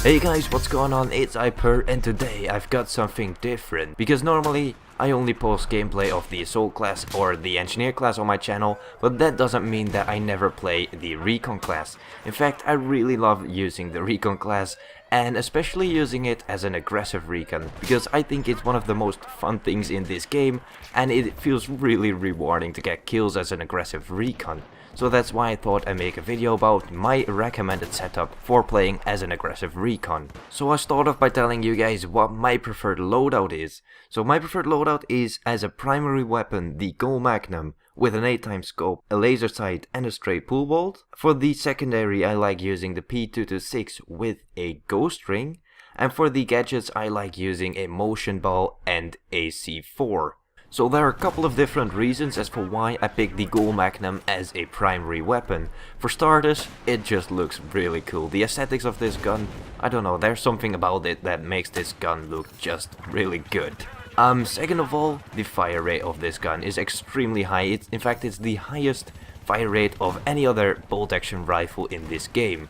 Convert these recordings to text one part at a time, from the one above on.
Hey guys, what's going on? It's Hyper, and today I've got something different, because normally I only post gameplay of the Assault class or the Engineer class on my channel, but that doesn't mean that I never play the Recon class. In fact, I really love using the Recon class, and especially using it as an Aggressive Recon, because I think it's one of the most fun things in this game, and it feels really rewarding to get kills as an Aggressive Recon. So that's why I thought I'd make a video about my recommended setup for playing as an Aggressive Recon. So I start off by telling you guys what my preferred loadout is. So my preferred loadout is as a primary weapon the Gold Magnum with an 8x scope, a laser sight and a straight pull bolt. For the secondary I like using the P226 with a ghost ring. And for the gadgets I like using a motion ball and a C4. So there are a couple of different reasons as for why I picked the Gold Magnum as a primary weapon. For starters, it just looks really cool. The aesthetics of this gun, I don't know, there's something about it that makes this gun look just really good. Second of all, the fire rate of this gun is extremely high. In fact, it's the highest fire rate of any other bolt action rifle in this game.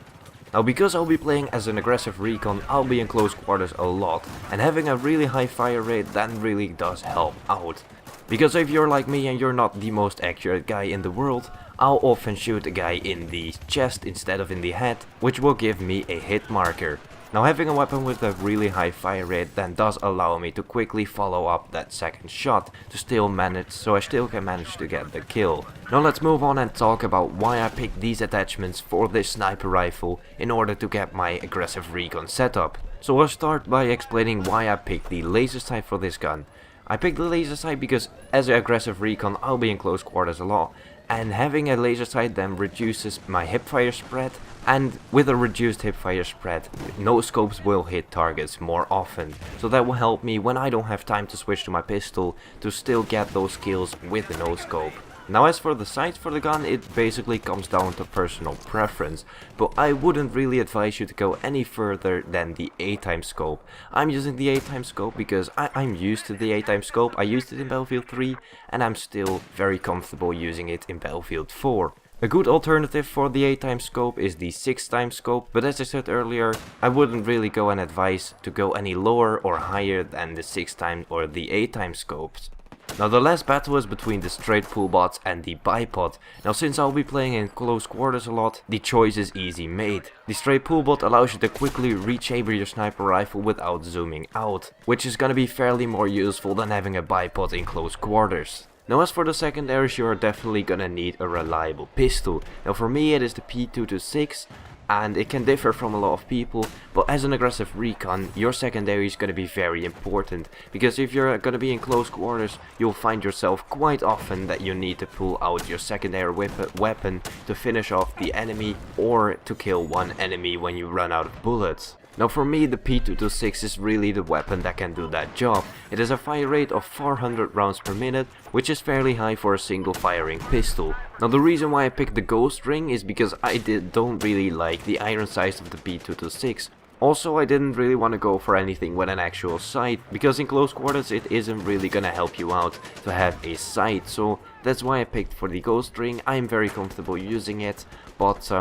Now, because I'll be playing as an Aggressive Recon, I'll be in close quarters a lot, and having a really high fire rate that really does help out. Because if you're like me and you're not the most accurate guy in the world, I'll often shoot a guy in the chest instead of in the head, which will give me a hit marker. Now, having a weapon with a really high fire rate then does allow me to quickly follow up that second shot to still manage, so I still can manage to get the kill. Now let's move on and talk about why I picked these attachments for this sniper rifle in order to get my Aggressive Recon setup. So I'll start by explaining why I picked the laser sight for this gun. I picked the laser sight because as an Aggressive Recon I'll be in close quarters a lot, and having a laser sight then reduces my hipfire spread, and with a reduced hipfire spread, no scopes will hit targets more often. So that will help me when I don't have time to switch to my pistol to still get those kills with the no scope. Now as for the sights for the gun, it basically comes down to personal preference, but I wouldn't really advise you to go any further than the 8x scope. I'm using the 8x scope because I'm used to the 8x scope. I used it in Battlefield 3 and I'm still very comfortable using it in Battlefield 4. A good alternative for the 8x scope is the 6x scope, but as I said earlier, I wouldn't really go and advise to go any lower or higher than the 6x or the 8x scopes. Now the last battle is between the straight pull bots and the bipod. Now since I'll be playing in close quarters a lot, the choice is easy made. The straight pull bot allows you to quickly rechamber your sniper rifle without zooming out, which is gonna be fairly more useful than having a bipod in close quarters. Now as for the secondaries, you are definitely gonna need a reliable pistol. Now for me it is the P226, and it can differ from a lot of people, but as an Aggressive Recon, your secondary is going to be very important, because if you're going to be in close quarters, you'll find yourself quite often that you need to pull out your secondary weapon to finish off the enemy or to kill one enemy when you run out of bullets. Now for me, the P226 is really the weapon that can do that job. It has a fire rate of 400 rounds per minute, which is fairly high for a single firing pistol. Now the reason why I picked the ghost ring is because I don't really like the iron sights of the P226. Also, I didn't really want to go for anything with an actual sight, because in close quarters it isn't really gonna help you out to have a sight, so that's why I picked for the ghost ring. I'm very comfortable using it, but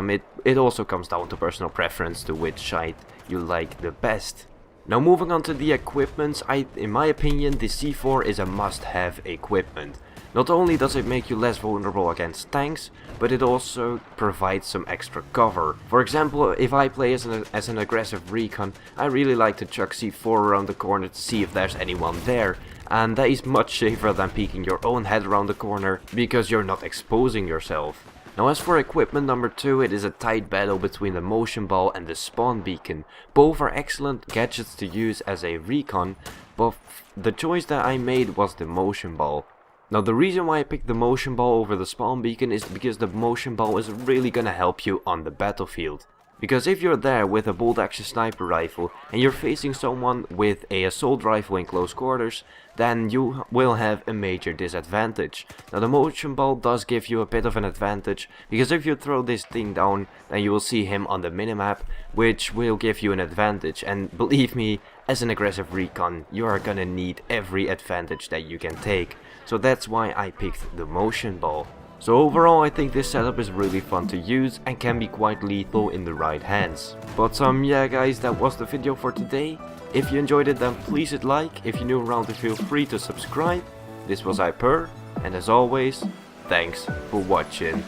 it also comes down to personal preference to which sight you like the best. Now moving on to the equipment, in my opinion the C4 is a must-have equipment. Not only does it make you less vulnerable against tanks, but it also provides some extra cover. For example, if I play as an Aggressive Recon, I really like to chuck C4 around the corner to see if there's anyone there, and that is much safer than peeking your own head around the corner, because you're not exposing yourself. Now as for equipment number 2, it is a tight battle between the motion ball and the spawn beacon. Both are excellent gadgets to use as a recon, but the choice that I made was the motion ball. Now the reason why I picked the motion ball over the spawn beacon is because the motion ball is really gonna help you on the battlefield. Because if you're there with a bolt action sniper rifle and you're facing someone with a assault rifle in close quarters, then you will have a major disadvantage. Now the motion ball does give you a bit of an advantage, because if you throw this thing down, then you will see him on the minimap, which will give you an advantage, and believe me, as an Aggressive Recon, you are gonna need every advantage that you can take. So that's why I picked the motion ball. So overall I think this setup is really fun to use and can be quite lethal in the right hands. But yeah guys, that was the video for today. If you enjoyed it then please hit like, if you're new around feel free to subscribe. This was Hyper, and as always, thanks for watching.